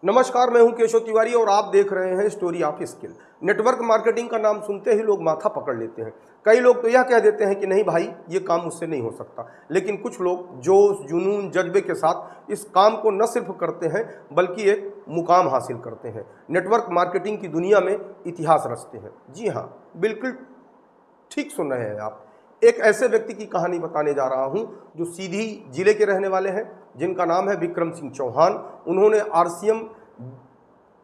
नमस्कार, मैं हूं केशव तिवारी और आप देख रहे हैं story of skill. Network marketing का नाम सुनते ही लोग माथा पकड़ लेते हैं। कई लोग तो यह कह देते हैं कि नहीं भाई, ये काम मुझसे नहीं हो सकता। लेकिन कुछ लोग जोश, जुनून, जज्बे के साथ इस काम को न सिर्फ करते हैं बल्कि एक मुकाम हासिल करते हैं। नेटवर्क मार्केटिंग की दुनिया में इतिहास रचते हैं। जी हाँ, बिल्कुल ठीक सुन रहे हैं आप। एक ऐसे व्यक्ति की कहानी बताने जा रहा हूं जो सीधी जिले के रहने वाले हैं, जिनका नाम है विक्रम सिंह चौहान। उन्होंने आरसीएम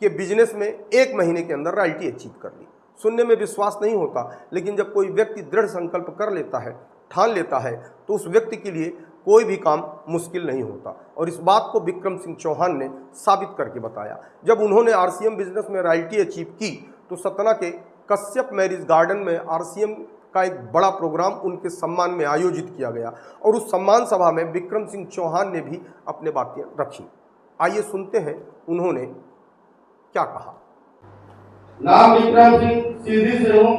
के बिजनेस में 1 महीने के अंदर रॉयल्टी अचीव कर ली। सुनने में विश्वास नहीं होता, लेकिन जब कोई व्यक्ति दृढ़ संकल्प कर लेता है, ठान लेता है, तो उस व्यक्ति के लिए कोई भी काम मुश्किल नहीं होता। और इस बात को विक्रम सिंह चौहान ने साबित करके बताया। जब उन्होंने आरसीएम बिजनेस में रॉयल्टी अचीव की तो सतना के कश्यप मैरिज गार्डन में आरसीएम का एक बड़ा प्रोग्राम उनके सम्मान में आयोजित किया गया और उस सम्मान सभा में विक्रम सिंह चौहान ने भी अपने बातें रखी। आइए सुनते हैं उन्होंने क्या कहा। नाम विक्रम सिंह, सीधी से हूँ।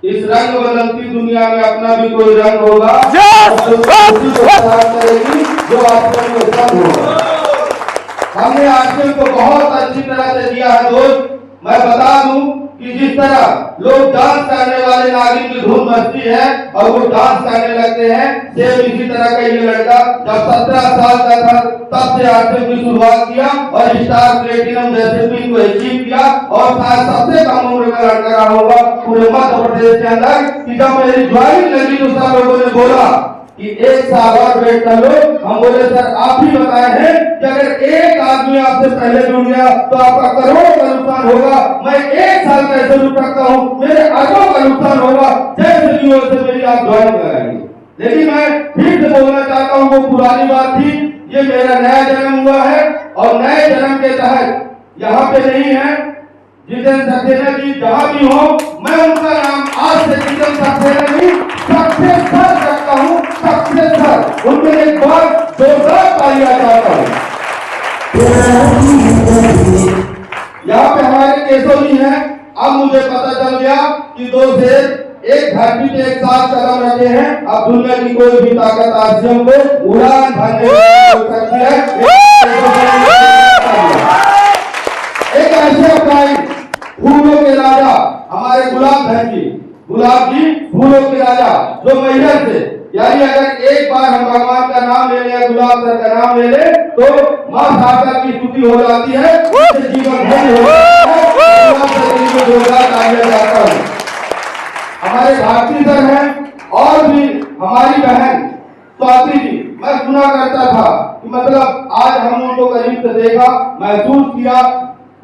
इस रंग बदलती दुनिया में अपना भी कोई रंग होगा जो आजकल में रंग होगा। हमने आजकल को बहुत अच्छी तरह से दिया है दोस्त। मैं बता दूं कि जिस तरह लोग डांस करने वाले नागिन की धूम मचती है और वो डांस करने लगते हैं, सेम इसी तरह का ये लड़का जब 17 साल का था तब से आरसीएम की शुरुआत किया और स्टार प्लेटिनम जैसे पिन को अचीव किया और शायद सबसे कम उम्र का लड़का रहा होगा पूरे मध्य प्रदेश के अंदर। कि जब मेरी ज्वाइनिंग लगी तो सब लोगों ने बोला कि 1 साल और वेट कर लो। हम बोले सर आप ही बताए हैं कि अगर एक आदमी आपसे पहले जुड़ गया तो आपका करोड़ों का नुकसान होगा। मैं 1 साल कैसे रुक सकता हूँ, मेरे अरबों का नुकसान होगा। जैसे भी हो से मेरी आप ज्वाइन कराएंगे। लेकिन मैं फिर से बोलना चाहता हूँ, वो पुरानी बात थी, ये मेरा नया जन्म हुआ है और नए जन्म के तहत यहाँ पे नहीं है जितेंद्र सक्सेना जी जहाँ भी हो, मैं उनका नाम आज से जितेंद्र सक्सेना नहीं सक्सेसर रखता हूँ। सक्सेसर उनके एक बार जोरदार तालियां चाहता हूँ। यहाँ पे हमारे केशव जी हैं। अब मुझे पता चल गया कि 2 शेर एक धरती पे एक साथ कदम रखे हैं। अब दुनिया की कोई भी ताकत आरसीएम को उड़ान भरने हो सकती है। एक ऐसे अपनाई फूलों के राजा हमारे गुलाब जी फूलों के राजा जो महिला से, यानी अगर एक बार हम भगवान का नाम ले लें, गुलाब सर का नाम ले लें तो माँ शारदा की स्तुति हो जाती है, जीवन धन्य हो जाता है। हमारे भारती सर हैं और भी हमारी बहन स्वाति जी। मैं सुना करता था कि मतलब आज हम उनको करीब से देखा, महसूस किया।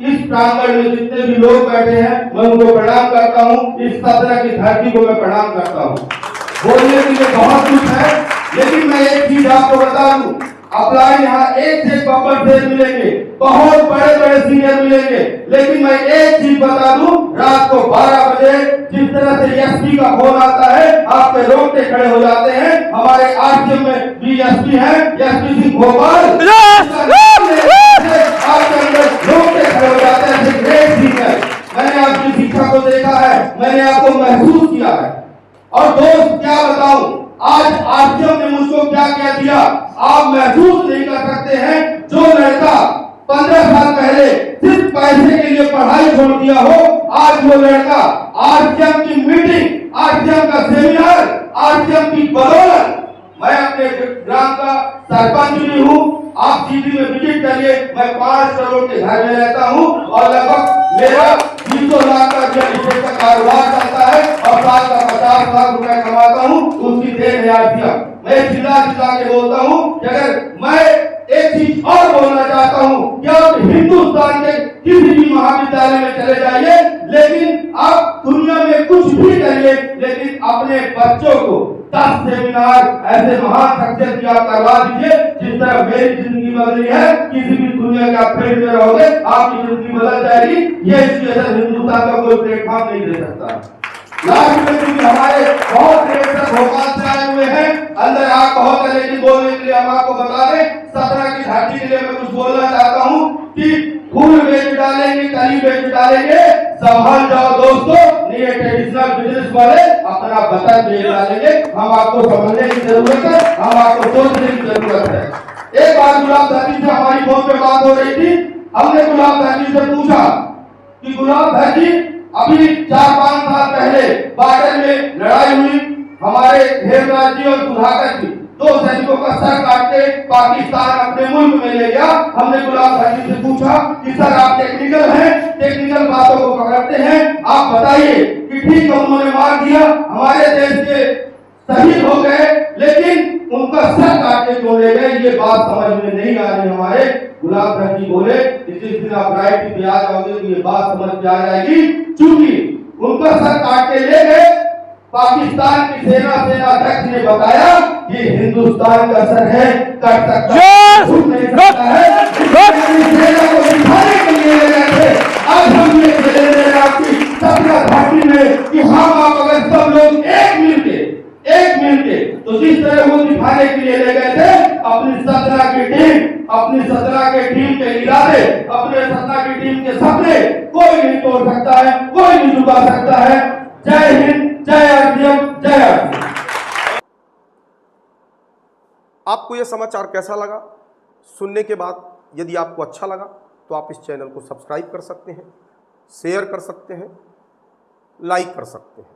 इस प्रांगण में जितने भी लोग बैठे हैं मैं उनको प्रणाम करता हूँ। इस सतना की धरती को मैं प्रणाम करता हूँ। बोलने के लिए बहुत कुछ है, लेकिन मैं एक चीज आपको बता दूं, अप्लाई यहाँ एक से बब्बर शेर मिलेंगे, बहुत बड़े बड़े सीनियर मिलेंगे, लेकिन मैं एक चीज बता दूं, रात को 12 बजे जिस तरह से एसपी का फोन आता है आपके रोंगटे खड़े हो जाते हैं। हमारे आरसीएम में भी एसपी है, एसपी सिंह भोपाल, आपके अंदर रोंगटे खड़े हो जाते हैं। ग्रेट सीनियर, मैंने आपकी शिक्षा को देखा है, मैंने आपको महसूस किया है। और दोस्त क्या बताऊं, आज आरसीएम ने मुझको क्या क्या दिया आप महसूस नहीं कर सकते हैं। जो लड़का 15 साल पहले सिर्फ पैसे के लिए पढ़ाई छोड़ दिया हो, आज वो लड़का आरसीएम की मीटिंग, आरसीएम का सेमिनार, आरसीएम की बदौलत। मैं अपने ग्राम का सरपंच भी हूँ। आप सीधी में विजिट करिए, मैं 5 करोड़ के घर में रहता हूँ और लगभग मेरा 200 लाख का रियल एस्टेट का कारोबार चलता है और साल का 50 लाख रुपए कमाता हूँ। उसकी 1,500 दिया। मैं जिला के बोलता हूँ कि अगर मैं एक चीज और बोलना चाहता हूँ कि आप हिंदुस्तान के किसी भी महाविद्यालय में चले जाइए, लेकिन आप दुनिया में कुछ भी करिए, लेकिन अपने बच्चों को 10 सेमिनार ऐसे महान शख्सियत की आप करवा दीजिए जिस तरह मेरी जिंदगी बदली है। किसी भी दुनिया के आप फील्ड में रहोगे आपकी जिंदगी बदल जाएगी। ये सिचुएशन हिंदुस्तान का कोई प्लेटफॉर्म नहीं दे सकता। लास्ट में क्योंकि हमारे बहुत डायरेक्टर भोपाल से आए हुए हैं, अंदर आप बहुत है, लेकिन बोलने के लिए हम आपको बता दें, सतना की धरती के लिए मैं कुछ बोलना चाहता हूँ कि फूल बेच डालेंगे, कली बेच डालेंगे, संभाल जाओ दोस्तों। ये ट्रेडिशनल बिजनेस वाले अपना बचत बेच डालेंगे। हम आपको समझने की जरूरत है, हम आपको सोचने की जरूरत है। एक बार गुलाब दादी से हमारी फोन पे बात हो रही थी हमने गुलाब भाई जी से पूछा कि गुलाब भाई जी अभी 4-5 साल पहले बॉर्डर में लड़ाई हुई, हमारे हेमराज जी और सुधाकर जी 2 सैनिकों का सर काट के पाकिस्तान अपने मुल्क में ले गया। हमने गुलाब भाई जी से पूछा कि सर आप टेक्निकल हैं, टेक्निकल बातों को पकड़ते हैं, आप बताइए कि ठीक है उन्होंने मार दिया, हमारे देश के शहीद हो गए, लेकिन उनका सर काट के क्यों ले गए, ये बात समझ में नहीं आ रही हमारे। गुलाब भाई जी बोले जिस दिन आप राइट पे आ जाओगे तो ये बात समझ में आ जाएगी, चूंकि उनका सर काट के ले गए, पाकिस्तान की सेनाध्यक्ष ने बताया ये हिंदुस्तान का सर है, कट सकता है, छूट नहीं सकता है। सेना को दिखाने के लिए ले गए थे। आज हम ये खेल रहे हैं आपकी सपना घाटी में कि हम आप अगर सब लोग एक मिलके तो जिस तरह वो दिखाने के लिए ले गए थे अपनी 17 की टीम के इरादे, अपने 17 की टीम के सपने कोई नहीं तोड़ सकता है, कोई नहीं झुका सकता है। जय हिंद, जय आरपीएफ, जय आरपीएफ। आपको यह समाचार कैसा लगा? सुनने के बाद यदि आपको अच्छा लगा तो आप इस चैनल को सब्सक्राइब कर सकते हैं, शेयर कर सकते हैं, लाइक कर सकते हैं।